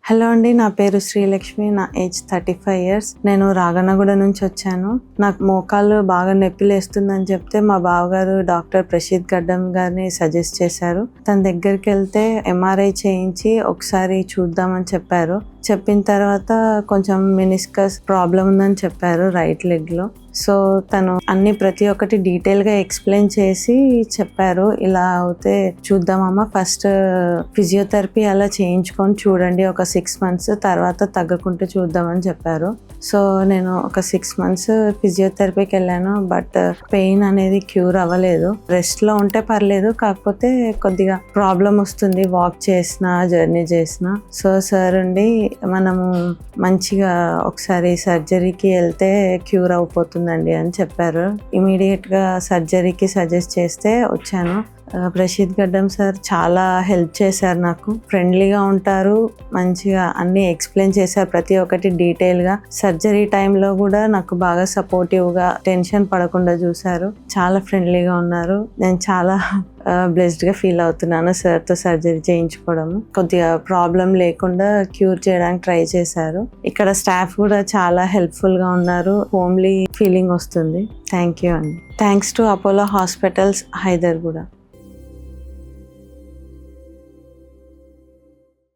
Hello అండి, నా పేరు శ్రీలక్ష్మి. నా ఏజ్ 35 years. నేను రాగన్నగూడ నుంచి వచ్చాను. నాకు మోకాళ్ళు బాగా నొప్పి లేస్తుందని చెప్తే మా బావగారు డాక్టర్ ప్రసిద్ గడ్డం గారిని సజెస్ట్ చేశారు. తన దగ్గరికి వెళ్తే MRI చేయించి ఒకసారి చూద్దామని చెప్పారు. చెప్పిన తర్వాత కొంచెం మెనిస్కస్ ప్రాబ్లం ఉందని చెప్పారు రైట్ లెగ్లో. సో తను ప్రతి ఒక్కటి డీటెయిల్గా ఎక్స్ప్లెయిన్ చేసి చెప్పారు, ఇలా అవుతే చూద్దామమ్మా, ఫస్ట్ ఫిజియోథెరపీ అలా చేయించుకొని చూడండి, ఒక 6 months తర్వాత తగ్గకుంటే చూద్దామని చెప్పారు. సో నేను ఒక 6 months ఫిజియోథెరపీకి వెళ్ళాను. బట్ పెయిన్ అనేది క్యూర్ అవ్వలేదు. రెస్ట్లో ఉంటే పర్లేదు, కాకపోతే కొద్దిగా ప్రాబ్లం వస్తుంది వాక్ చేసినా జర్నీ చేసినా. సో సార్ ఉండి మనము మంచిగా ఒకసారి సర్జరీకి వెళ్తే క్యూర్ అయిపోతుందండి అని చెప్పారు. ఇమీడియట్గా సర్జరీకి సజెస్ట్ చేస్తే వచ్చాను. ప్రసిద్ గడ్డం సార్ చాలా హెల్ప్ చేశారు. నాకు ఫ్రెండ్లీగా ఉంటారు, మంచిగా అన్నీ ఎక్స్ప్లెయిన్ చేశారు ప్రతి ఒక్కటి డీటెయిల్గా. సర్జరీ టైంలో కూడా నాకు బాగా సపోర్టివ్గా, టెన్షన్ పడకుండా చూశారు. చాలా ఫ్రెండ్లీగా ఉన్నారు. నేను చాలా బ్లెస్డ్గా ఫీల్ అవుతున్నాను సార్తో సర్జరీ చేయించుకోవడం. కొద్దిగా ప్రాబ్లం లేకుండా క్యూర్ చేయడానికి ట్రై చేశారు. ఇక్కడ స్టాఫ్ కూడా చాలా హెల్ప్ఫుల్గా ఉన్నారు. హోమ్లీ ఫీలింగ్ వస్తుంది. థ్యాంక్ యూ అండి. Thanks to Apollo hospitals, Hyderguda.